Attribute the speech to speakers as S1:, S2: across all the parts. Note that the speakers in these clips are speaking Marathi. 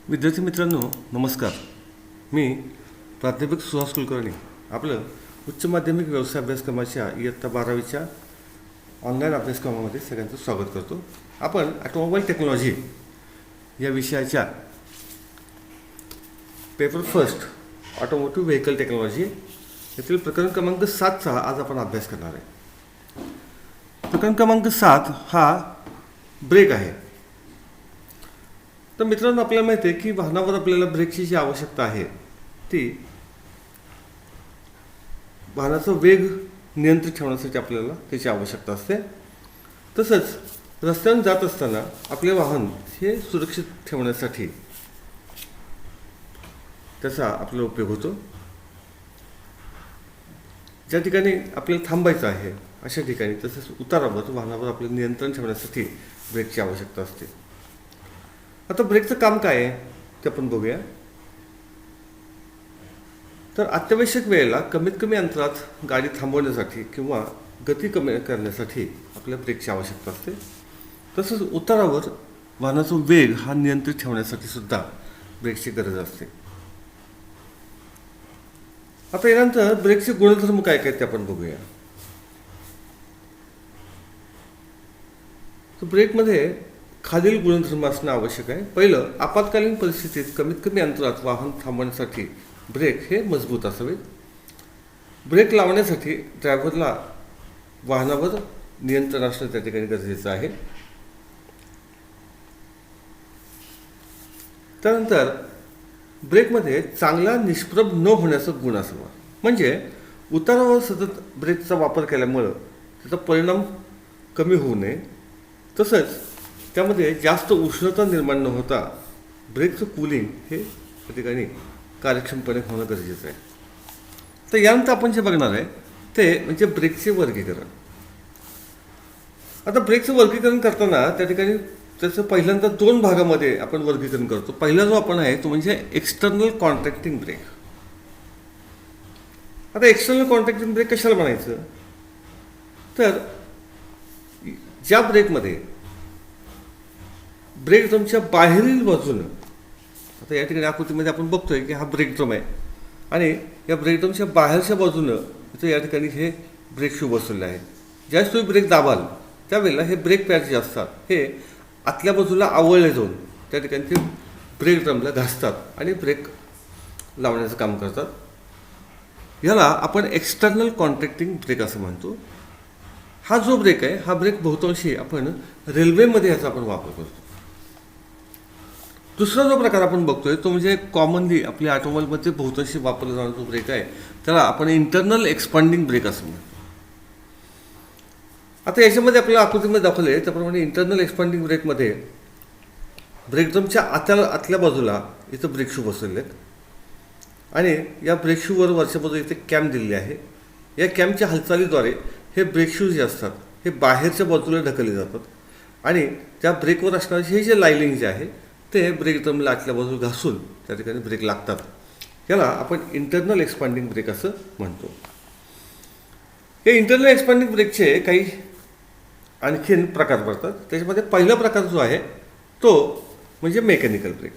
S1: विद्यार्थी मित्रांनो नमस्कार. मी प्राध्यापक सुहास कुलकर्णी आपलं उच्च माध्यमिक व्यवसाय अभ्यासक्रमाच्या इयत्ता 12वीच्या ऑनलाईन अभ्यासक्रमामध्ये सगळ्यांचं स्वागत करतो. आपण ऑटोमोबाईल टेक्नॉलॉजी या विषयाच्या paper first automotive vehicle technology यातील प्रकरण क्रमांक 7चा आज आपण अभ्यास करणार आहे. प्रकरण क्रमांक 7 हा ब्रेक आहे. तर मित्रांनो आपल्याला माहिती आहे की वाहनावर आपल्याला ब्रेकची जी आवश्यकता आहे ती वाहनाचा वेग नियंत्रित ठेवण्यासाठी आपल्याला त्याची आवश्यकता असते. तसंच रस्त्यावर जात असताना आपले वाहन हे सुरक्षित ठेवण्यासाठी त्याचा आपल्याला उपयोग होतो. ज्या ठिकाणी आपल्याला थांबायचं आहे अशा ठिकाणी तसंच उतारावर वाहनावर आपलं नियंत्रण ठेवण्यासाठी ब्रेकची आवश्यकता असते. आता ब्रेकचं काम काय आहे ते आपण बघूया. तर अत्यावश्यक वेळेला कमीत कमी अंतरात गाडी थांबवण्यासाठी किंवा गती कमी करण्यासाठी आपल्याला ब्रेकची आवश्यकता असते. तसंच उतारावर वाहनाचा वेग हा नियंत्रित ठेवण्यासाठी सुद्धा ब्रेकची गरज असते. आता यानंतर ब्रेकचे गुणधर्म काय काय ते आपण बघूया. तर ब्रेकमध्ये खालील गुणधर्म असणं आवश्यक आहे. पहिलं, आपत्कालीन परिस्थितीत कमीत कमी अंतरात वाहन थांबवण्यासाठी ब्रेक हे मजबूत असावेत. ब्रेक लावण्यासाठी ड्रायव्हरला वाहनावर नियंत्रण असणं त्या ठिकाणी गरजेचं आहे. त्यानंतर ब्रेकमध्ये चांगला निष्प्रभ न होण्याचा गुण असावा. म्हणजे उतारावर सतत ब्रेकचा वापर केल्यामुळं त्याचा परिणाम कमी होऊ नये. तसंच त्यामध्ये जास्त उष्णता निर्माण न होता ब्रेकचं कूलिंग हे त्या ठिकाणी कार्यक्षमपणे होणं गरजेचं आहे. तर यानंतर आपण जे बघणार आहे ते म्हणजे ब्रेकचे वर्गीकरण. आता ब्रेकचं वर्गीकरण करताना त्या ठिकाणी त्याचं पहिल्यांदा 2 भागामध्ये आपण वर्गीकरण करतो. पहिला जो आपण आहे तो म्हणजे एक्सटर्नल कॉन्ट्रॅक्टिंग ब्रेक. आता एक्सटर्नल कॉन्ट्रॅक्टिंग ब्रेक कशाला म्हणायचं, तर ज्या ब्रेकमध्ये ब्रेक ड्रमच्या बाहेरील बाजूनं, आता या ठिकाणी आकृतीमध्ये आपण बघतोय की हा ब्रेक ड्रम आहे आणि या ब्रेक ड्रमच्या बाहेरच्या बाजूनं इथं या ठिकाणी हे ब्रेक शू बसवले आहेत. ज्यावेळेस तुम्ही ब्रेक दाबाल त्यावेळेला हे ब्रेक पॅड जे असतात हे आतल्या बाजूला आवळले जाऊन त्या ठिकाणी ते ब्रेक ड्रमला घासतात आणि ब्रेक लावण्याचं काम करतात. याला आपण एक्सटर्नल कॉन्ट्रॅक्टिंग ब्रेक असं म्हणतो. हा जो ब्रेक आहे हा ब्रेक बहुतांशी आपण रेल्वेमध्ये याचा आपण वापर करतो. दुसरा जो प्रकार आपण बघतोय तो म्हणजे कॉमनली आपल्या ऑटोमोबाईलमध्ये बहुतांशी वापरला जाणारा जो ब्रेक आहे त्याला आपण इंटरनल एक्सपांडिंग ब्रेक असं म्हणतो. आता याच्यामध्ये आपल्याला आकृतीमध्ये दाखवले त्याप्रमाणे इंटरनल एक्सपांडिंग ब्रेकमध्ये ब्रेक ड्रमच्या आतल्या बाजूला इथं ब्रेक शू बसवले आहेत आणि या ब्रेक शूवर वरच्या बाजूला इथे कॅम दिलेली आहे. या कॅमच्या हालचालीद्वारे हे ब्रेक शूज जे असतात हे बाहेरच्या बाजूला ढकलले जातात आणि त्या ब्रेकवर असणारे हे जे लायलिंग जे आहे ते ब्रेक ड्रमला आतल्या बाजूला घासून त्या ठिकाणी ब्रेक लागतात. याला आपण इंटरनल एक्सपांडिंग ब्रेक असं म्हणतो. हे इंटरनल एक्सपांडिंग ब्रेकचे काही आणखीन प्रकार पडतात. त्याच्यामध्ये पहिला प्रकार जो आहे तो म्हणजे मेकॅनिकल ब्रेक.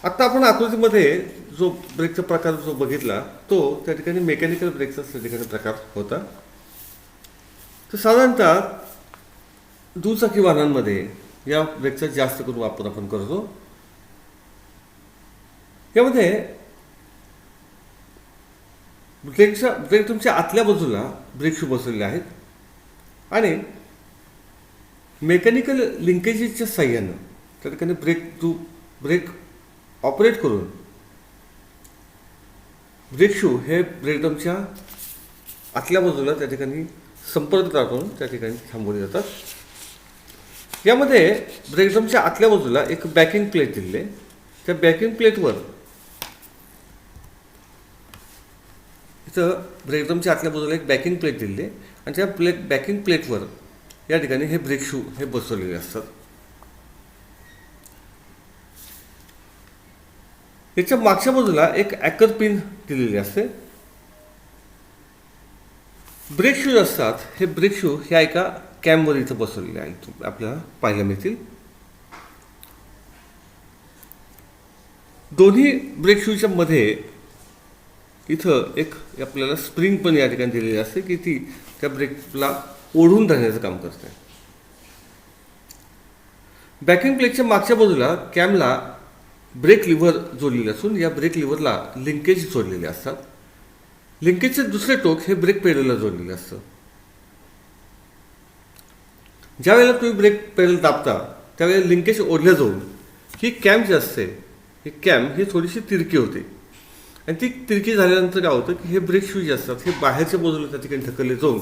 S1: आत्ता आपण आकृतीमध्ये जो ब्रेकचा प्रकार जो बघितला तो त्या ठिकाणी मेकॅनिकल ब्रेकचा त्या ठिकाणी प्रकार होता. तर साधारणतः दुचाकी वाहनांमध्ये या ब्रेकचा जास्त करून वापर आपण करतो. यामध्ये ब्रेक तुमच्या आतल्या बाजूला ब्रेक शू बसवलेले आहेत आणि मेकॅनिकल लिंकेजेसच्या साह्यानं त्या ठिकाणी ब्रेक ऑपरेट करून ब्रेक शू हे ब्रेक ड्रमच्या आतल्या बाजूला त्या ठिकाणी संपर्क टाकून त्या ठिकाणी थांबवले जातात. यामध्ये ब्रेक ड्रमच्या आतल्या बाजूला एक बॅकिंग प्लेट दिलेली आहे. त्या बॅकिंग प्लेटवर इथं ब्रेक ड्रमच्या आतल्या बाजूला एक बॅकिंग प्लेट दिलेली आहे आणि त्या बॅकिंग प्लेटवर या ठिकाणी हे ब्रेक शू हे बसवलेले असतात. याच्या मागच्या बाजूला एक ॲकर पिन दिलेली असते. ब्रेक शूज असतात हे ब्रेक शू ह्या एका कॅमवर इथं बसवलेले आहेत आपल्याला पाहायला मिळतील. दोन्ही ब्रेक शूच्या मध्ये इथं एक आपल्याला स्प्रिंग पण या ठिकाणी दिलेली असते की ती त्या ब्रेकला ओढून धरण्याचं काम करते. बॅकिंग प्लेटच्या मागच्या बाजूला कॅमला ब्रेक लिव्हर जोडलेले असून या ब्रेक लिव्हरला लिंकेज जोडलेले असतात. लिंकेजचे दुसरे टोक हे ब्रेक पेडलला जोडलेले असतं. ज्या वेळेला तुम्ही ब्रेक पेडल दाबता त्यावेळेला लिंकेज ओढल्या जाऊन ही कॅम जी असते ही कॅम ही थोडीशी तिरकी होते आणि ती तिरकी झाल्यानंतर काय होतं की हे ब्रेक शूज जे असतात हे बाहेरच्या बाजूला त्या ठिकाणी ढकलले जाऊन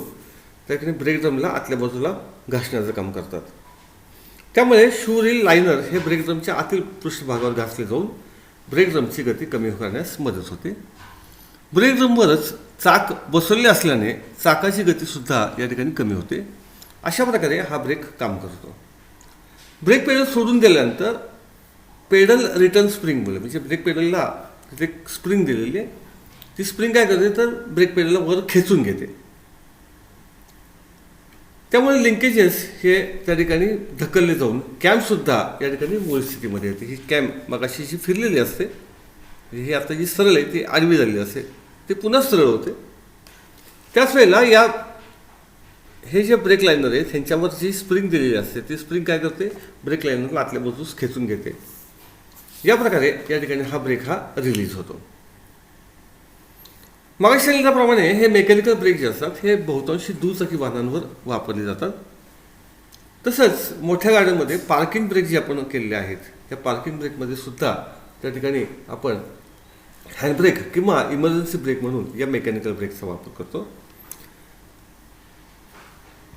S1: त्या ठिकाणी ब्रेक ड्रमला आतल्या बाजूला घासण्याचं काम करतात. त्यामुळे शूवरील लायनर हे ब्रेक ड्रमच्या आतील पृष्ठभागावर घासले जाऊन ब्रेक ड्रमची गती कमी करण्यास मदत होते. ब्रेक ड्रमवरच चाक बसवले असल्याने चाकाची गतीसुद्धा या ठिकाणी कमी होते. अशा प्रकारे हा ब्रेक काम करतो. ब्रेक पेडल सोडून दिल्यानंतर पेडल रिटर्न स्प्रिंग म्हणजे ब्रेक पेडलला एक स्प्रिंग दिलेली आहे. ती स्प्रिंग काय करते तर ब्रेक पेडलला वर खेचून घेते. त्यामुळे लिंकेजेस हे त्या ठिकाणी ढकलले जाऊन कॅमसुद्धा या ठिकाणी मूळ स्थितीमध्ये येते. ही कॅम मगाशी जी फिरलेली असते ही आता जी सरळ आहे ती आडवी झालेली असते ती पुन्हा सरळ होते. त्याच वेळेला या हे जे ब्रेक लायनर आहे त्यांच्यावर जी स्प्रिंग दिलेली असते ती स्प्रिंग काय करते ब्रेक लायनरला आतल्या बाजूस खेचून घेते. या प्रकारे या ठिकाणी हा ब्रेक हा रिलीज होतो. मागाशी सांगितल्याप्रमाणे हे मेकॅनिकल ब्रेक जे असतात हे बहुतांशी दुचाकी वाहनांवर वापरले जातात. तसंच मोठ्या गाड्यांमध्ये पार्किंग ब्रेक जे आपण केलेले आहेत या पार्किंग ब्रेकमध्ये सुद्धा त्या ठिकाणी आपण हँडब्रेक किंवा इमर्जन्सी ब्रेक म्हणून या मेकॅनिकल ब्रेकचा वापर करतो.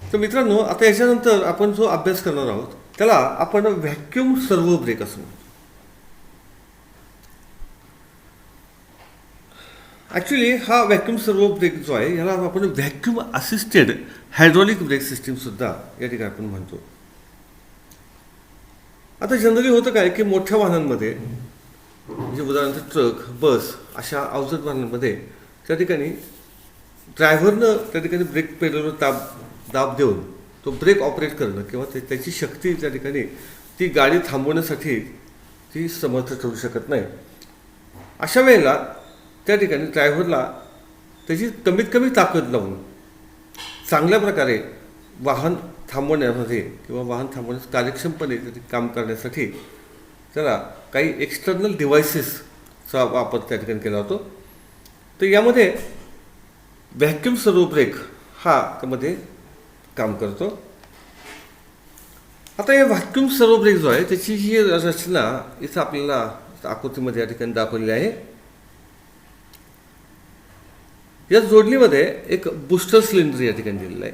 S1: तर मित्रांनो आता याच्यानंतर आपण जो अभ्यास करणार आहोत त्याला आपण व्हॅक्यूम सर्व्हो ब्रेक असं म्हणतो. ॲक्च्युली हा व्हॅक्यूम सर्व्हो ब्रेक जो आहे याला आपण व्हॅक्यूम असिस्टेड हायड्रॉलिक ब्रेक सिस्टीमसुद्धा या ठिकाणी आपण म्हणतो. आता जनरली होतं काय की मोठ्या वाहनांमध्ये म्हणजे उदाहरणार्थ ट्रक बस अशा अवजड वाहनांमध्ये त्या ठिकाणी ड्रायव्हरनं त्या ठिकाणी ब्रेक पेडलवर दाब देऊन तो ब्रेक ऑपरेट करणं किंवा त्याची शक्ती त्या ठिकाणी ती गाडी थांबवण्यासाठी ती समर्थ ठरू शकत नाही. अशा वेळेला त्या ठिकाणी ड्रायव्हरला त्याची कमीत कमी ताकद लावून चांगल्या प्रकारे वाहन थांबवण्यामध्ये किंवा वाहन थांबवण्यास कार्यक्षमपणे काम करण्यासाठी त्याला काही एक्सटर्नल डिव्हायसेसचा वापर त्या ठिकाणी केला जातो. तर यामध्ये व्हॅक्यूम सर्व्हो ब्रेक हा त्यामध्ये काम करतो. आता या व्हॅक्यूम सर्व्हो ब्रेक जो आहे त्याची ही रचना इथं आपल्याला आकृतीमध्ये या ठिकाणी दाखवलेली आहे. या जोडणीमध्ये एक बूस्टर सिलेंडर या ठिकाणी दिलेला आहे.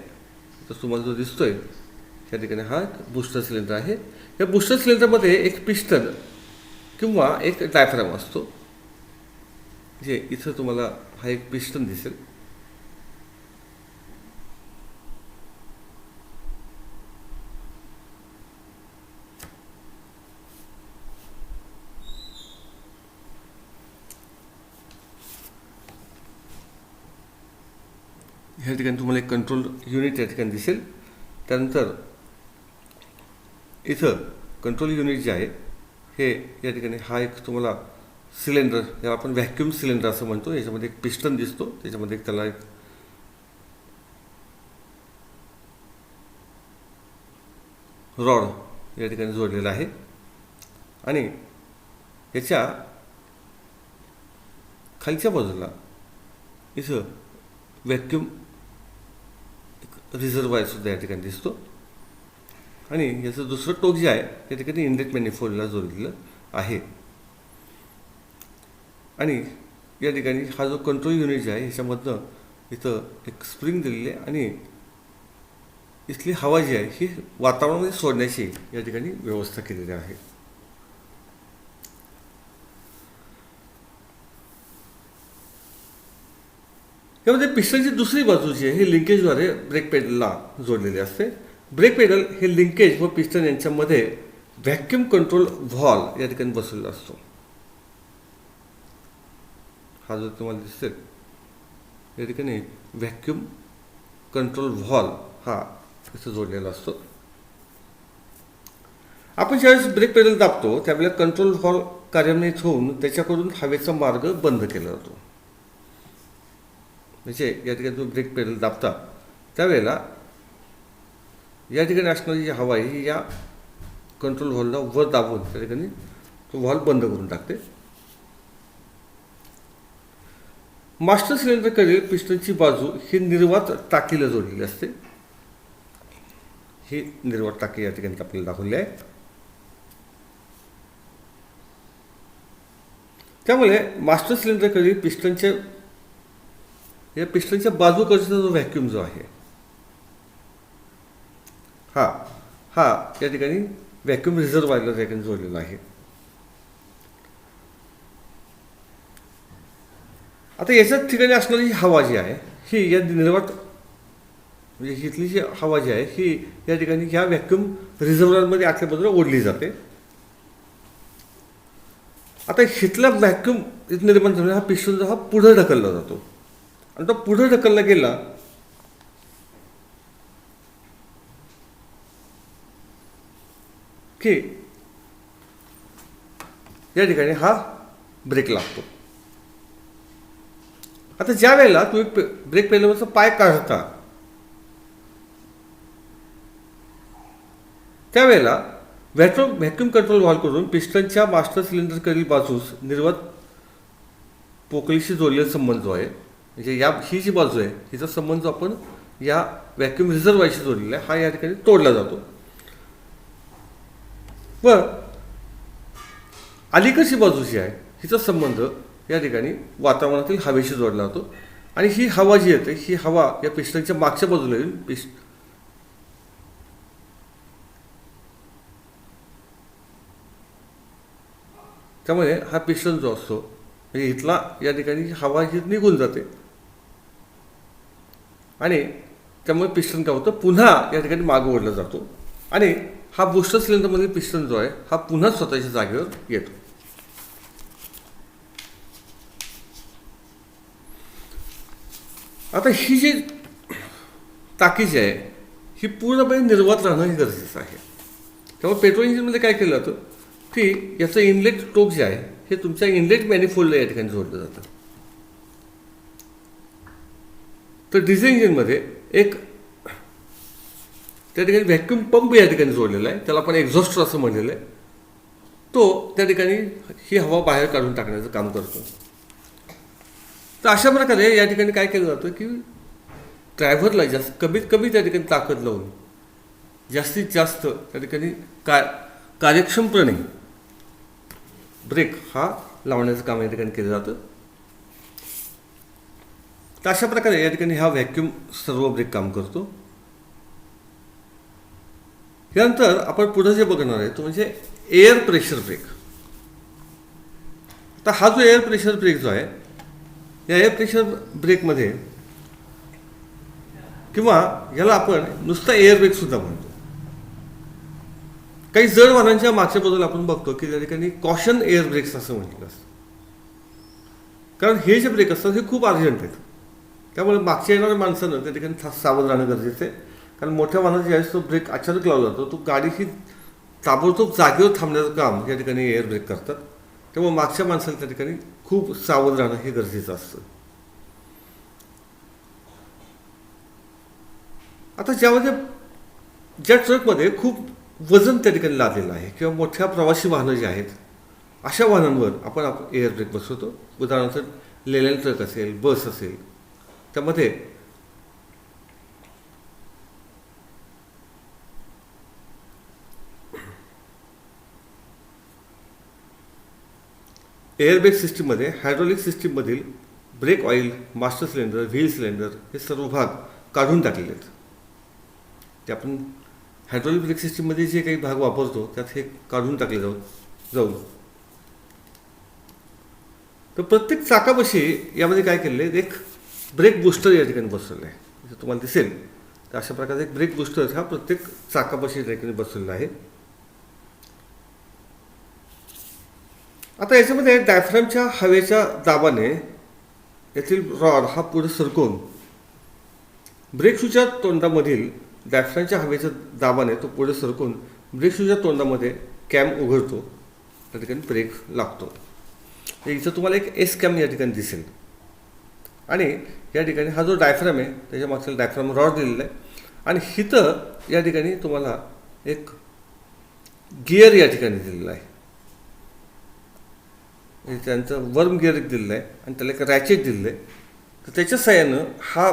S1: तर तुम्हाला जो दिसतोय त्या ठिकाणी हा बूस्टर सिलेंडर आहे. या बूस्टर सिलेंडरमध्ये एक पिस्टन किंवा एक डायफ्राम असतो. जे इथं तुम्हाला हा एक पिस्टन दिसेल. ह्या ठिकाणी तुम्हाला एक कंट्रोल युनिट या ठिकाणी दिसेल. त्यानंतर इथं कंट्रोल युनिट जे आहे हे या ठिकाणी हा एक तुम्हाला सिलेंडर याला आपण व्हॅक्यूम सिलेंडर असं म्हणतो. याच्यामध्ये एक पिस्टन दिसतो त्याच्यामध्ये एक त्याला एक रॉड या ठिकाणी जोडलेला आहे आणि याच्या खालच्या बाजूला इथं व्हॅक्यूम रिझर्वायर सुद्धा या ठिकाणी दिसतो आणि याचं दुसरं टोक जे आहे त्या ठिकाणी इनलेट मॅनिफोल्डला जोडलेलं आहे. आणि या ठिकाणी हा जो कंट्रोल युनिट जे आहे ह्याच्यामधनं इथं एक स्प्रिंग दिलेली आहे आणि इथली हवा जी आहे ही वातावरणामध्ये सोडण्याची या ठिकाणी व्यवस्था केलेली आहे. यामध्ये पिस्टनची दुसरी बाजू जी आहे ही लिंकेजद्वारे ब्रेक पेडलला जोडलेली असते. ब्रेक पेडल हे लिंकेज व पिस्टन यांच्यामध्ये व्हॅक्यूम कंट्रोल व्हॉल्व या ठिकाणी बसवलेला असतो. हा जो तुम्हाला दिसेल या ठिकाणी व्हॅक्यूम कंट्रोल व्हॉल्व हा इथं जोडलेला असतो. आपण ज्यावेळेस ब्रेक पेडल दाबतो त्यावेळेला कंट्रोल व्हॉल्व कार्यान्वित होऊन त्याच्याकडून हवेचा मार्ग बंद केला जातो. म्हणजे या ठिकाणी जो ब्रेक पेडल दाबता त्यावेळेला या ठिकाणी असणारी जी हवा आहे ही या कंट्रोल व्हॉल्वला वर दाबून त्या ठिकाणी तो व्हॉल्व बंद करून टाकते. मास्टर सिलेंडरकडील पिस्टनची बाजू ही निर्वात टाकीला जोडलेली असते. ही निर्वात टाकी या ठिकाणी आपल्याला दाखवली आहे. त्यामुळे मास्टर सिलेंडरकडील या पिस्टनच्या बाजूकडचा जो व्हॅक्यूम जो आहे हा या ठिकाणी व्हॅक्यूम रिझर्वायरला या ठिकाणी जोडलेला आहे. आता याच्याच ठिकाणी असणारी हवा जी आहे ही या निर्वात म्हणजे इथली जी हवा जी आहे ही या ठिकाणी ह्या व्हॅक्यूम रिझर्वायरमध्ये आतल्या बाजूला ओढली जाते. आता इथला व्हॅक्यूम निर्माण झाला हा पिस्टन जो हा पुढे ढकलला जातो आणि तो पुढे ढकलला गेला की या ठिकाणी हा ब्रेक लागतो. आता ज्या वेळेला तुम्ही ब्रेक पेडलवरचा पाय काढता त्यावेळेला व्हॅक्यूम कंट्रोल व्हॉल्व करून पिस्टनच्या मास्टर सिलेंडरकडील बाजूस निर्वात पोकळीशी जोडलेला संबंध जो आहे म्हणजे ही जी बाजू आहे हिचा संबंध जो आपण या व्हॅक्यूम रिझर्वायरशी जोडलेला आहे हा या ठिकाणी तोडला जातो. व अलीकडची बाजू जी आहे हिचा संबंध या ठिकाणी वातावरणातील हवेशी जोडला जातो आणि ही हवा जी येते ही हवा या पिस्टनच्या मागच्या बाजूला येऊन त्यामुळे हा पिस्टन जो असतो म्हणजे इथला या ठिकाणी हवा ही निघून जाते आणि त्यामुळे पिस्टन काय होतं पुन्हा या ठिकाणी मागे ओढला जातो आणि हा बूस्टर सिलेंडरमधील पिस्टन जो आहे हा पुन्हा स्वतःच्या जागेवर येतो. आता ही जी टाकी जी आहे ही पूर्णपणे निर्वात राहणं हे गरजेचं आहे. त्यामुळे पेट्रोल इंजिनमध्ये काय केलं जातं की याचं इनलेट टोक जे आहे हे तुमच्या इनलेट मॅनिफोल्डला या ठिकाणी जोडलं जातं. तर डिझेल इंजिनमध्ये एक त्या ठिकाणी व्हॅक्यूम पंप या ठिकाणी जोडलेला आहे त्याला आपण एक्झॉस्टर असं म्हणलेलं आहे. तो त्या ठिकाणी ही हवा बाहेर काढून टाकण्याचं काम करतो. तर अशा प्रकारे या ठिकाणी काय केलं जातं की ड्रायव्हरला कमीत कमी त्या ठिकाणी ताकद लावून जास्तीत जास्त त्या ठिकाणी कार्यक्षमपणे ब्रेक हा लावण्याचं काम या ठिकाणी केलं जातं. तर अशा प्रकारे या ठिकाणी हा व्हॅक्यूम सर्व ब्रेक काम करतो. यानंतर आपण पुढे जे बघणार आहे तो म्हणजे एअर प्रेशर ब्रेक. तर हा जो एअर प्रेशर ब्रेक जो आहे या एअर प्रेशर ब्रेकमध्ये किंवा याला आपण नुसता एअर ब्रेक सुद्धा म्हणतो. काही जड वाहनांच्या मागच्या बाजूला आपण बघतो की त्या ठिकाणी कॉशन एअर ब्रेक्स असं म्हटलं असतं. कारण हे जे ब्रेक असतात हे खूप अर्जंट आहेत त्यामुळे मागच्या येणाऱ्या माणसानं त्या ठिकाणी सावध राहणं गरजेचं आहे. कारण मोठ्या वाहनात ज्यावेळेस तो ब्रेक अचानक लावला जातो तो गाडी ही ताबडतोब जागेवर थांबण्याचं काम या ठिकाणी एअर ब्रेक करतात. त्यामुळे मागच्या माणसाला त्या ठिकाणी खूप सावध राहणं हे गरजेचं असतं. आता ज्या ट्रकमध्ये खूप वजन त्या ठिकाणी लादलेलं आहे किंवा मोठ्या प्रवासी वाहनं जी आहेत अशा वाहनांवर आपण एअर ब्रेक बसवतो. उदाहरणार्थ लेलँड ट्रक असेल बस असेल त्यामध्ये एअर ब्रेक सिस्टीममध्ये हायड्रॉलिक सिस्टीममधील brake oil master cylinder wheel cylinder हे सर्व भाग काढून टाकलेले आहेत. ते आपण हायड्रॉलिक ब्रेक सिस्टीममध्ये जे काही भाग वापरतो त्यात हे काढून टाकले जाऊन तर प्रत्येक चाकापाशी यामध्ये काय केलेलं आहे एक ब्रेक बूस्टर या ठिकाणी बसवलेलं आहे. जर तुम्हाला दिसेल तर अशा प्रकारे एक ब्रेक बूस्टर हा प्रत्येक चाकापाशी या ठिकाणी बसवलेला आहे. आता याच्यामध्ये डायफ्रॅमच्या हवेच्या दाबाने यातील रॉड हा पुढे सरकवून ब्रेक शूच्या तोंडामधील डायफ्रॅमच्या हवेच्या दाबाने तो पुढे सरकून ब्रेक शूच्या तोंडामध्ये कॅम उघडतो त्या ठिकाणी ब्रेक लागतो. इथं तुम्हाला एक एस कॅम या ठिकाणी दिसेल आणि या ठिकाणी हा जो डायफ्राम आहे त्याच्या मागचा डायफ्राम रॉड दिलेला आहे आणि इथं या ठिकाणी तुम्हाला एक गिअर या ठिकाणी दिलेला आहे. त्यांचं वर्म गिअर एक दिलेलं आहे आणि त्याला एक रॅचेट दिलेलं आहे. तर त्याच्या साह्यानं हा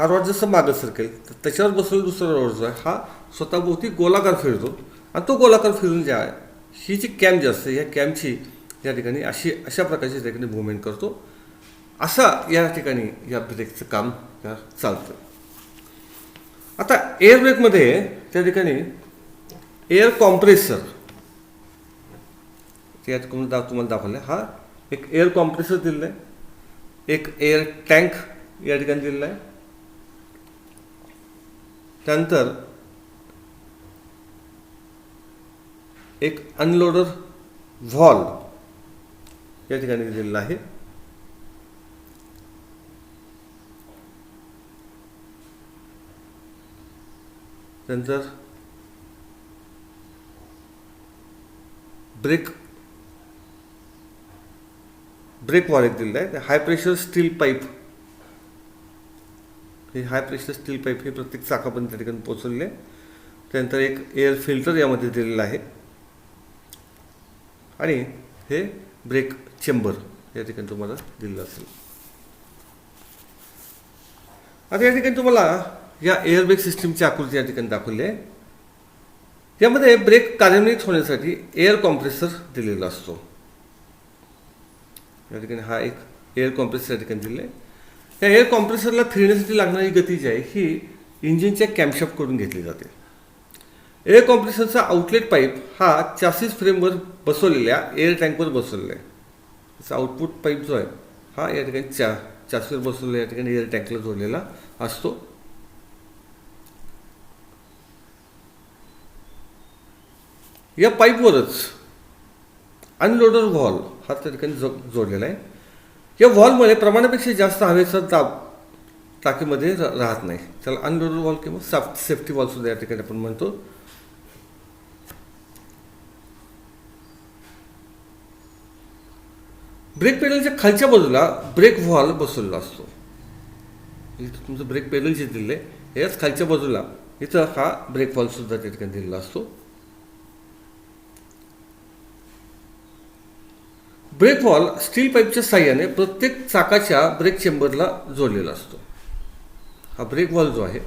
S1: रॉड जसं मागं सरकेल तर त्याच्यावर बसलेला दुसरा रॉड जो आहे हा स्वतःभोवती गोलाकार फिरतो आणि तो गोलाकार फिरून जे आहे ही जी कॅम जी असते या कॅमची या ठिकाणी अशा प्रकारची त्या ठिकाणी मुवमेंट करतो. असा या ठिकाणी या ब्रेकचं काम चालतं. आता एअर ब्रेकमध्ये त्या ठिकाणी एअर कॉम्प्रेसर या तुम्हाला दाखवलं आहे. हा एक एअर कॉम्प्रेसर दिलेला आहे, एक एअर टँक या ठिकाणी दिलेला आहे, त्यानंतर एक अनलोडर व्हॉल्व या ठिकाणी दिलेला आहे. त्यानंतर ब्रेक वॉल एक दिलेला आहे. हाय प्रेशर स्टील पाईप, हे हाय प्रेशर स्टील पाईप हे प्रत्येक चाकापर्यंत त्या ठिकाणी पोहोचवलेले आहे. त्यानंतर एक एअर फिल्टर यामध्ये दिलेला आहे आणि हे ब्रेक चेंबर या ठिकाणी तुम्हाला दिलेलं असेल. आता या ठिकाणी तुम्हाला या एअर ब्रेक सिस्टीमची आकृती या ठिकाणी दाखवली आहे. यामध्ये ब्रेक कार्यान्वित होण्यासाठी एअर कॉम्प्रेसर दिलेला असतो. या ठिकाणी हा एक एअर कॉम्प्रेसर या ठिकाणी दिलेला आहे. या एअर कॉम्प्रेसरला फिरण्यासाठी लागणारी गती जी आहे ही इंजिनच्या कॅमशाफ्टकडून घेतली जाते. एअर कॉम्प्रेसरचा आउटलेट पाईप हा चासीस फ्रेमवर बसवलेल्या एअर टँकवर बसवलेला आहे. त्याचा आउटपुट पाईप जो आहे हा या ठिकाणी चासीसवर बसवलेल्या या ठिकाणी एअर टँकला जोडलेला असतो. या पाईपवरच अनलोडर व्हॉल्व हा त्या ठिकाणी जोडलेला आहे. या व्हॉल्वमुळे प्रमाणापेक्षा जास्त हवेचा दाब टाकीमध्ये राहत नाही. त्याला अनलोडर व्हॉल्व किंवा सेफ्टी व्हॉल्व सुद्धा या ठिकाणी आपण म्हणतो. ब्रेक पेडलच्या खालच्या बाजूला ब्रेक व्हॉल्व बसवलेला असतो. इथं तुमचं ब्रेक पेडल जे दिले याच खालच्या बाजूला इथं हा ब्रेक व्हॉल्व सुद्धा त्या ठिकाणी दिलेला असतो. ब्रेक व्हॉल्व स्टील पाईपच्या साह्याने प्रत्येक चाकाच्या ब्रेक चेंबरला जोडलेला असतो. हा ब्रेक व्हॉल्व जो आहे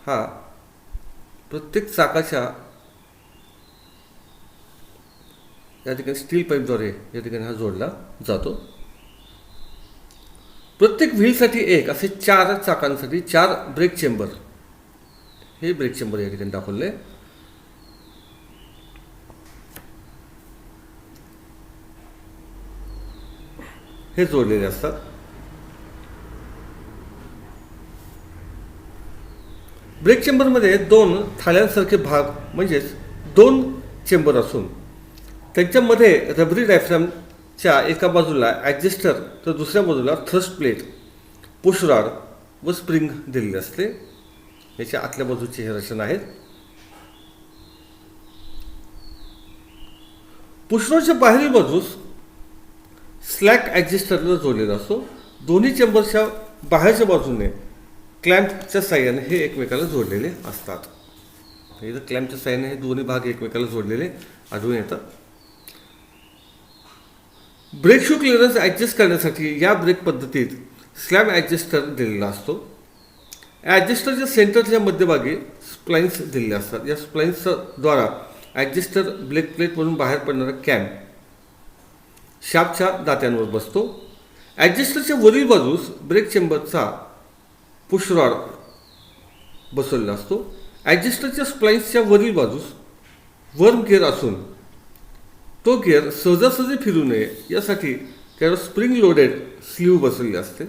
S1: हा प्रत्येक चाकाच्या या ठिकाणी स्टील पाईपद्वारे या ठिकाणी हा जोडला जातो. प्रत्येक व्हीलसाठी एक असे 4 चाकांसाठी 4 ब्रेक चेंबर, हे ब्रेक चेंबर या ठिकाणी दाखवले. हे जोडलेले असतात. ब्रेक चेंबरमध्ये 2 थाळ्यांसारखे भाग म्हणजेच 2 चेंबर असून त्यांच्यामध्ये रबरी डायफ्रामच्या एका बाजूला ॲडजस्टर तर दुसऱ्या बाजूला थ्रस्ट प्लेट, पुश रॉड व स्प्रिंग दिलेली असते. याच्या आतल्या बाजूची हे रचना आहेत. पुश रॉडच्या बाहेरील बाजूस स्लॅक ॲडजस्टरला जोडलेला असतो. दोन्ही चेंबरच्या बाहेरच्या बाजूने क्लॅम्पच्या साह्याने हे एकमेकाला जोडलेले असतात. इथं क्लॅम्पच्या साह्याने हे दोन्ही भाग एकमेकाला जोडलेले आढळून येतात. ब्रेक शू क्लिअरन्स ॲडजस्ट करण्यासाठी या ब्रेक पद्धतीत स्लॅब ॲडजस्टर दिलेला असतो. ॲडजस्टरच्या सेंटरच्या मध्यभागी स्प्लाइन्स दिलेले असतात. या स्प्लाइन्सद्वारा ॲडजस्टर ब्रेक प्लेटमधून बाहेर पडणारा कॅम शाफ्टच्या दात्यांवर बसतो. ॲडजस्टरच्या वरील बाजूस ब्रेक चेंबरचा पुश रॉड बसवलेला असतो. ॲडजस्टरच्या स्प्लाइन्सच्या वरील बाजूस वर्म गिअर असून तो गिअर सहजासहजी फिरू नये यासाठी त्यावर स्प्रिंग लोडेड स्लीव बसवलेली असते.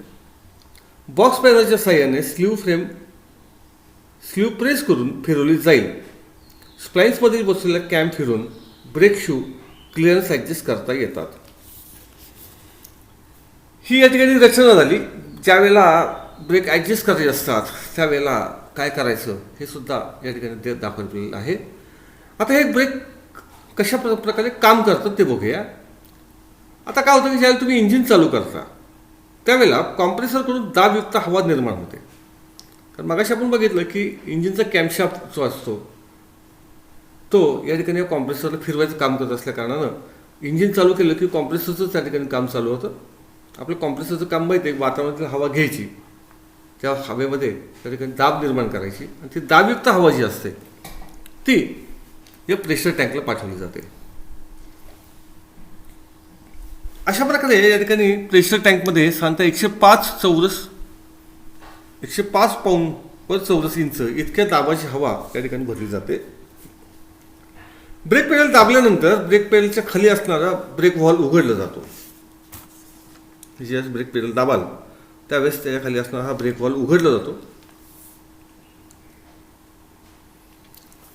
S1: बॉक्स पॅनलच्या साह्याने स्लीव प्रेस करून फिरवली जाईल. स्प्लाइन्समधील बसलेल्या कॅम फिरून ब्रेक शू क्लिअरन्स ॲडजस्ट करता येतात. ही या ठिकाणी रचना झाली. ज्यावेळेला ब्रेक ॲडजस्ट करायचे असतात त्यावेळेला काय करायचं हे सुद्धा या ठिकाणी दाखवलेलं आहे. आता हे ब्रेक कशा प्रकारे काम करतात ते बघूया. आता काय होतं की ज्यावेळेला तुम्ही इंजिन चालू करता त्यावेळेला कॉम्प्रेसरकडून दाबयुक्त हवा निर्माण होते. तर मगाशी आपण बघितलं की इंजिनचा कॅम्पशाफ्ट जो असतो तो या ठिकाणी कॉम्प्रेसरला फिरवायचं काम करत असल्या कारणानं इंजिन चालू केलं की कॉम्प्रेसरचं त्या ठिकाणी काम चालू होतं. आपलं कॉम्प्रेसरचं काम माहिती आहे, वातावरणातील हवा घ्यायची, त्या हवेमध्ये त्या ठिकाणी दाब निर्माण करायची आणि ती दाबयुक्त हवा जी असते ती या प्रेशर टँकला पाठवली जाते. अशा प्रकारे या ठिकाणी प्रेशर टँकमध्ये साधारणतः 105 पाऊंड पर चौरस इंच इतक्या दाबाची हवा त्या ठिकाणी भरली जाते. ब्रेक पेडल दाबल्यानंतर ब्रेक पेडलच्या खाली असणारा ब्रेक व्हॉल्व उघडला जातो. ज्यावेळेस ब्रेक पेडल दाबाल त्यावेळेस त्याच्या खाली असणारा हा ब्रेक व्हॉल्व उघडला जातो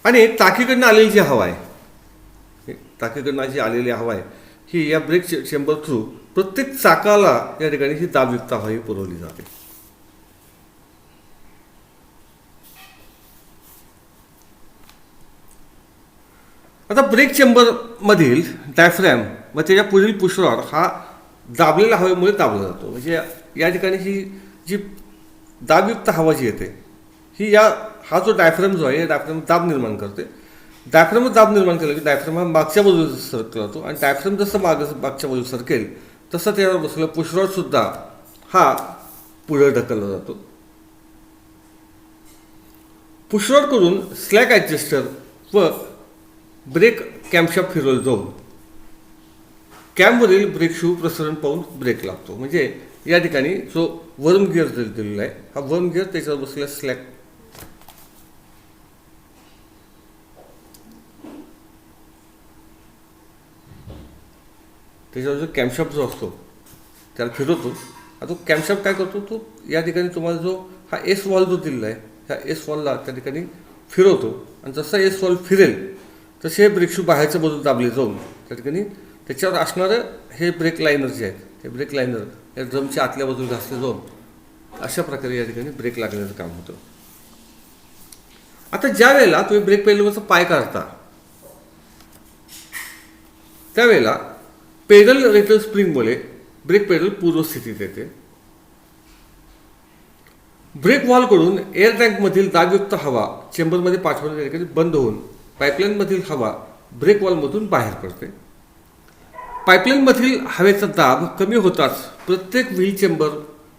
S1: आणि टाकीकडनं आलेली जी हवा आहे, टाकीकडनं जी आलेली हवा आहे ही या ब्रेक चेंबर थ्रू प्रत्येक चाकाला या ठिकाणी ही दाबयुक्त हवा ही पुरवली जाते. आता ब्रेक चेंबर मधील डायफ्रॅम व त्याच्या पुढील पुशरॉड हा दाबलेल्या हवेमुळे दाबला जातो. म्हणजे या ठिकाणी ही जी दाबयुक्त हवा जी येते ही हा जो डायफ्रॅम जो आहे या डायफ्रॅम दाब निर्माण करते. डायफ्रॅम दाब निर्माण केला की डायफ्रॅम हा मागच्या बाजूला सरकला जातो आणि डायफ्रॅम जसं मागच्या बाजूला सरकेल तसं त्यावर बसलेला पुशरॉड सुद्धा हा पुढे ढकलला जातो. पुशरॉड करून स्लॅक ॲडजस्टर व ब्रेक कॅम्पशाफ्ट फिरवलं जाऊन कॅम्पवरील ब्रेक शू प्रसरण पाहून ब्रेक लागतो. म्हणजे या ठिकाणी जो वर्म गिअर दिलेला आहे हा वर्म गिअर त्याच्यावर बसलेला स्लॅक त्याच्यावर जो कॅम्पशाफ्ट जो असतो त्याला फिरवतो. आता तो कॅम्पशाफ्ट काय करतो, तो या ठिकाणी तुम्हाला जो हा एस वॉल जो दिलेला आहे ह्या एस वॉलला त्या ठिकाणी फिरवतो आणि जसा एस वॉल फिरेल तसे हे ब्रेक शू बाहेरच्या बाजूला दाबले जाऊन त्या ठिकाणी त्याच्यावर असणारं हे ब्रेक लायनर जे आहेत हे ब्रेक लायनर या ड्रमच्या आतल्या बाजूला घासले जाऊन अशा प्रकारे या ठिकाणी ब्रेक लागण्याचं काम होतं. आता ज्या वेळेला तुम्ही ब्रेक पेडलवरचा पाय काढता त्यावेळेला पेडल रेटर स्प्रिंगमुळे ब्रेक पेडल पूर्वस्थितीत येते. ब्रेक वॉलकडून एअर टँकमधील दाबयुक्त हवा चेंबरमध्ये पाठवण्याच्या ठिकाणी बंद होऊन पाईपलाईनमधील हवा ब्रेक वॉलमधून बाहेर पडते. पाईपलाईनमधील हवेचा दाब कमी होताच प्रत्येक व्हील चेंबर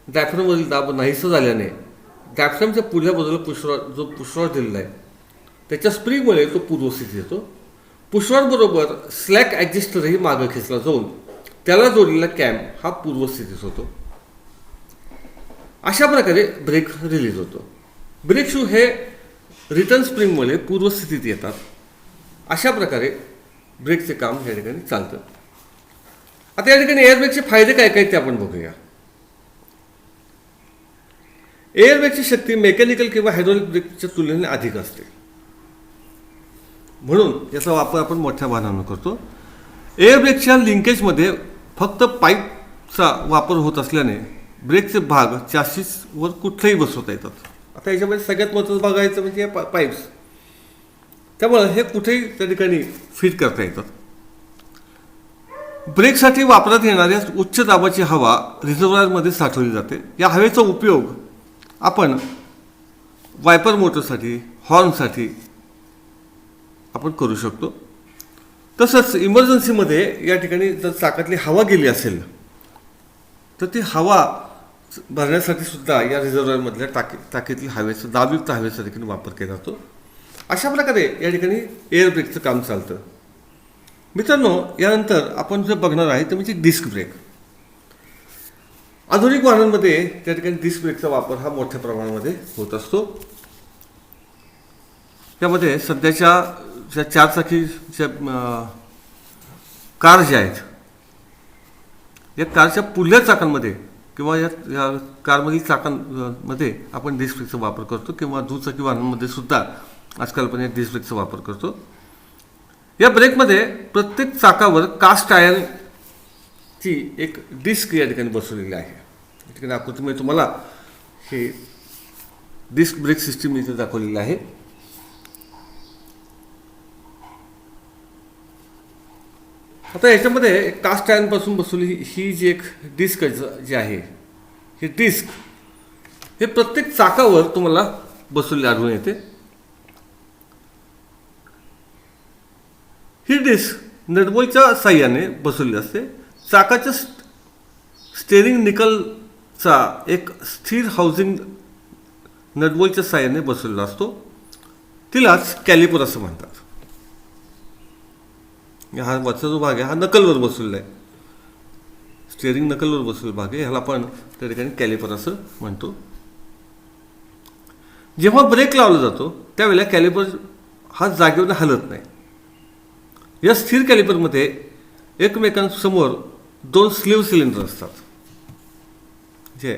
S1: डायफ्रॅमवरील दाब नाहीसा झाल्याने डायफ्रॅमच्या पुढल्या बाजूला जो पुशरॉड दिलेला आहे त्याच्या स्प्रिंगमुळे तो पूर्वस्थितीत येतो. पुशरॉडबरोबर स्लॅक ॲडजस्टरही मागं खेचला जाऊन त्याला जोडलेला कॅम्प हा पूर्वस्थितीत होतो. अशा प्रकारे ब्रेक रिलीज होतो. ब्रेक शू हे रिटर्न स्प्रिंगमुळे पूर्वस्थितीत येतात. अशा प्रकारे ब्रेकचे काम या ठिकाणी चालतं. आता या ठिकाणी एअरबॅगचे फायदे काय काय ते आपण बघूया. एअरबॅगची शक्ती मेकॅनिकल किंवा हायड्रॉलिक ब्रेकच्या तुलनेने अधिक असते, म्हणून याचा वापर आपण मोठ्या वाहनांना करतो. एअरबॅगच्या लिंकेजमध्ये फक्त पाईपचा वापर होत असल्याने ब्रेकचे भाग चॅसिसवर कुठेही बसवता येतात. आता याच्यामध्ये सगळ्यात महत्त्वाचं बघायचं म्हणजे या पाईप्स, त्यामुळे हे कुठेही त्या ठिकाणी फिट करता येतात. ब्रेकसाठी वापरात येणाऱ्या उच्च दाबाची हवा रिझर्व्हायरमध्ये साठवली जाते. या हवेचा उपयोग आपण वायपर मोटरसाठी, हॉर्नसाठी आपण करू शकतो. तसंच इमर्जन्सीमध्ये या ठिकाणी जर चाकातली हवा गेली असेल तर ती हवा भरण्यासाठी सुद्धा या रिझर्व्हायरमधल्या टाकीतील हवेचा दाबयुक्त हवेचा देखील वापर केला जातो. अशा प्रकारे या ठिकाणी एअर ब्रेकचं काम चालतं. मित्रांनो, यानंतर आपण जे बघणार आहे ते म्हणजे डिस्क ब्रेक. आधुनिक वाहनांमध्ये त्या ठिकाणी डिस्क ब्रेकचा वापर हा मोठ्या प्रमाणामध्ये होत असतो. त्यामध्ये सध्याच्या ज्या चारचाकीच्या कार ज्या आहेत या कारच्या पुढल्या चाकांमध्ये किंवा या कारमधील चाकांमध्ये आपण डिस्क ब्रेकचा वापर करतो किंवा दुचाकी वाहनांमध्ये सुद्धा आजकाल आपण या डिस्क ब्रेकचा वापर करतो. या ब्रेकमध्ये प्रत्येक चाकावर कास्ट आयर्नची एक डिस्क या ठिकाणी बसवलेली आहे. या ठिकाणी आकृतीमध्ये तुम्हाला हे डिस्क ब्रेक सिस्टीम इथे दाखवलेली आहे. आता याच्यामध्ये कास्ट आयर्नपासून बसवली ही जी एक डिस्क जी आहे, ही डिस्क हे प्रत्येक चाकावर तुम्हाला बसवली आढळून येते. ही डिस्क नटबोल्टच्या साह्याने बसवली असते. चाकाच्या स्टेअरिंग निकलचा एक स्थिर हाऊसिंग नटबोल्टच्या साह्याने बसवलेला असतो. तिलाच कॅलिपर असं म्हणतात. हा वरचा जो भाग आहे हा नकलवर बसवलेला आहे. स्टेअरिंग नकलवर बसवलेला भाग आहे, ह्याला आपण त्या ठिकाणी कॅलिपर असं म्हणतो. जेव्हा ब्रेक लावला जातो त्यावेळेला कॅलिपर हा जागेवर हलत नाही. या स्थिर कॅलिपरमध्ये एकमेकांसमोर 2 स्लीव्ह सिलेंडर असतात, जे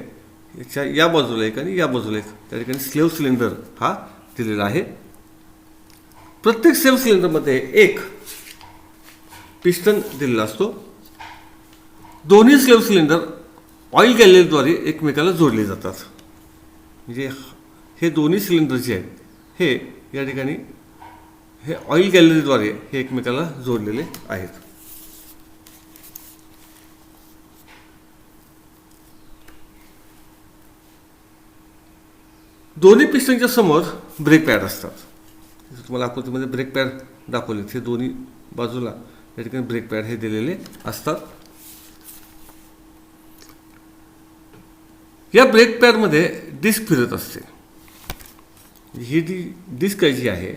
S1: याच्या या बाजूला एक आणि या बाजूला एक, त्या ठिकाणी स्लीव्ह सिलेंडर हा दिलेला आहे. प्रत्येक स्लीव्ह सिलेंडरमध्ये एक पिस्टन दिलेला असतो. दोन्ही स्लीव्ह सिलेंडर ऑइल गॅलरीद्वारे एकमेकाला जोडले जातात. म्हणजे हे दोन्ही सिलेंडर जे आहेत हे या ठिकाणी हे ऑइल गॅलरीद्वारे हे एकमेकाला जोडलेले आहेत. दोन्ही पिस्टनच्या समोर ब्रेक पॅड असतात. तुम्हाला आकृतीमध्ये ब्रेक पॅड दाखवले, हे दोन्ही बाजूला या ठिकाणी ब्रेक पॅड हे दिलेले असतात. या ब्रेक पॅडमध्ये डिस्क फिरत असते. ही डिस्क जी आहे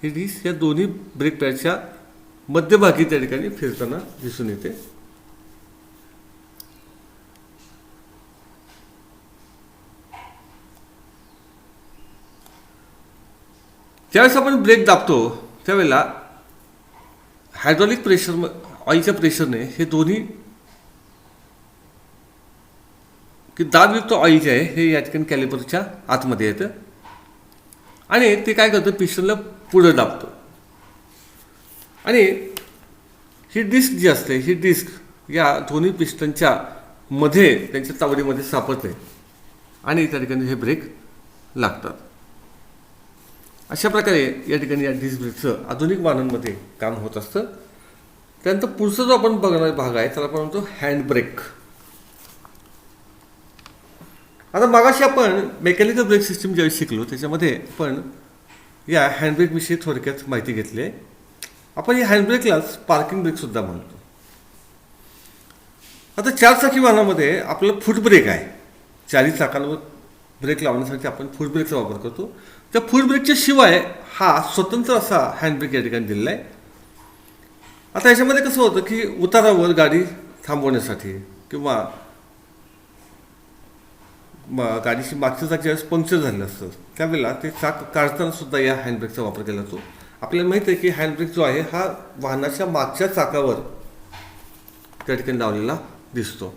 S1: ही डिस्क या दोन्ही ब्रेक पॅडच्या मध्यभागी त्या ठिकाणी फिरताना दिसून येते. ज्यावेळेस आपण ब्रेक दाबतो त्यावेळेला हायड्रॉलिक प्रेशर, ऑइलच्या प्रेशरने हे दोन्ही की दाबयुक्त ऑइल जे आहे हे या ठिकाणी कॅलिपरच्या आतमध्ये येतं आणि ते काय करतं, पिस्टनला पुढं दाबतो. आणि ही डिस्क जी असते, ही डिस्क या दोन्ही पिस्टनच्या मध्ये त्यांच्या तावडीमध्ये सापडते आणि त्या ठिकाणी हे ब्रेक लागतात. अशा प्रकारे या ठिकाणी या डिस्क ब्रेकचं आधुनिक वाहनांमध्ये काम होत असतं. त्यानंतर पुढचा जो आपण बघणारा भाग आहे त्याला आपण म्हणतो हँड ब्रेक. आता मागाशी आपण मेकॅनिकल ब्रेक सिस्टीम ज्यावेळी शिकलो त्याच्यामध्ये आपण या हँडब्रेकविषयी थोडक्यात माहिती घेतली आहे. आपण या हँडब्रेकलाच पार्किंग ब्रेकसुद्धा म्हणतो. आता 4 चाकी वाहनामध्ये आपलं फूट ब्रेक आहे. 4ही चाकांवर ब्रेक लावण्यासाठी आपण फूट ब्रेकचा वापर करतो. त्या फूट ब्रेकच्या शिवाय हा स्वतंत्र असा हँडब्रेक या ठिकाणी दिलेला आहे. आता याच्यामध्ये कसं होतं की उतारावर गाडी थांबवण्यासाठी किंवा गाडीची मागचं चाक ज्यावेळेस पंक्चर झालेलं असतं त्यावेळेला ते चाक काढताना सुद्धा या हँडब्रेकचा वापर केला जातो. आपल्याला माहिती आहे की हँडब्रेक जो आहे हा वाहनाच्या मागच्या चाकावर त्या ठिकाणी लावलेला दिसतो.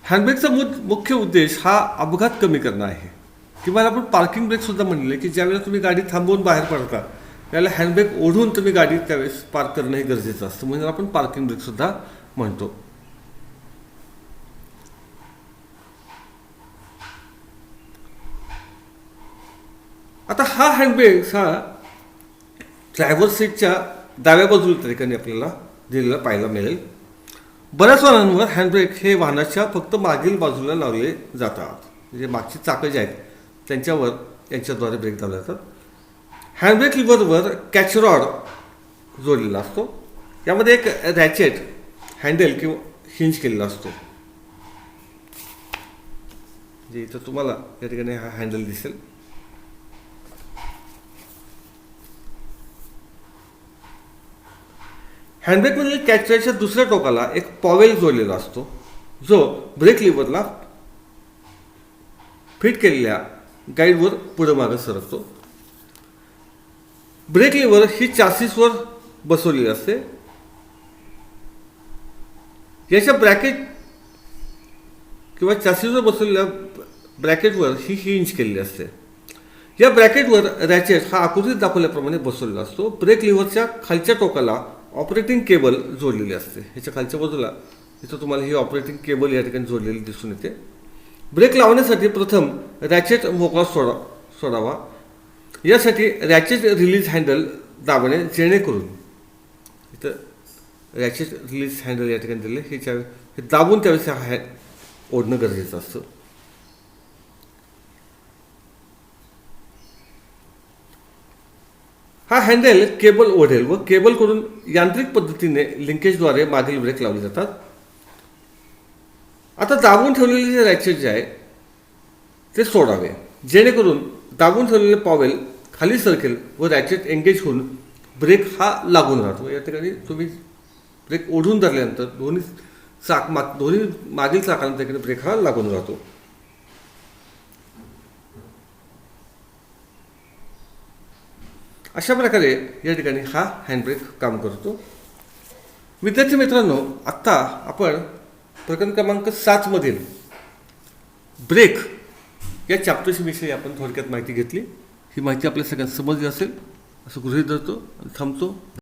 S1: हँडब्रेकचा मुख्य उद्देश हा अपघात कमी करणं आहे किंवा आपण पार्किंग ब्रेक सुद्धा म्हणले की ज्यावेळेला तुम्ही गाडी थांबवून बाहेर पडता त्यावेळेला हँडब्रेक ओढून तुम्ही गाडी त्यावेळेस पार्क करणं हे गरजेचं असतं, म्हणजे आपण पार्किंग ब्रेक सुद्धा म्हणतो. आता हा हँडब्रेक हा ड्रायव्हर सीटच्या डाव्या बाजूला त्या ठिकाणी आपल्याला दिलेला पाहायला मिळेल. बऱ्याच वाहनांवर हँडब्रेक हे वाहनाच्या फक्त मागील बाजूला लावले जातात, म्हणजे मागची चाकं जे आहेत त्यांच्यावर यांच्याद्वारे ब्रेक दाबले जातात. हँडब्रेक लिव्हरवर कॅचरॉड जोडलेला असतो. यामध्ये एक रॅचेट हँडल किंवा हिंज केलेला असतो. जे इथं तुम्हाला या ठिकाणी हा हँडल दिसेल. हँडब्रेकमधील कॅचरच्या दुसऱ्या टोकाला एक पॉवेल जोडलेला असतो जो ब्रेक लिव्हरला फिट केलेल्या गाईडवर पुढे मागे सरकतो. ब्रेक लिव्हर ही चासीसवर बसवलेली असते. याच्या ब्रॅकेट किंवा चासीसवर बसवलेल्या ब्रॅकेटवर ही हिंज केलेली असते. या ब्रॅकेटवर रॅचेट हा आकृतीत दाखवल्याप्रमाणे बसवलेला असतो. ब्रेक लिव्हरच्या खालच्या टोकाला ऑपरेटिंग केबल जोडलेली असते. ह्याच्या खालच्या बाजूला इथं तुम्हाला ही ऑपरेटिंग केबल या ठिकाणी जोडलेली दिसून येते. ब्रेक लावण्यासाठी प्रथम रॅचेट मोकळा सोडावा. यासाठी रॅचेट रिलीज हँडल दाबणे जेणेकरून इथं रॅचेट रिलीज हँडल या ठिकाणी दिले, हे दाबून त्यावेळेस हा ओढणं गरजेचं असतं. हा हँडल केबल ओढेल व केबलकडून यांत्रिक पद्धतीने लिंकेजद्वारे मागील ब्रेक लावले जातात. आता दाबून ठेवलेले जे रॅचेट जे आहे ते सोडावे, जेणेकरून दाबून ठेवलेले पॉवेल खाली सरकेल व रॅचेट एंगेज होऊन ब्रेक हा लागून राहतो. या ठिकाणी तुम्ही ब्रेक ओढून धरल्यानंतर दोन्ही मागील चाकांना ठिकाणी ब्रेक हा लागून राहतो. अशा प्रकारे या ठिकाणी हा हँडब्रेक काम करतो. विद्यार्थी मित्रांनो, आत्ता आपण प्रकरण क्रमांक 7 मधील ब्रेक या चॅप्टरची विषयी आपण थोडक्यात माहिती घेतली. ही माहिती आपल्या सगळ्यांना समजली असेल असं गृहीत धरतो आणि थांबतो.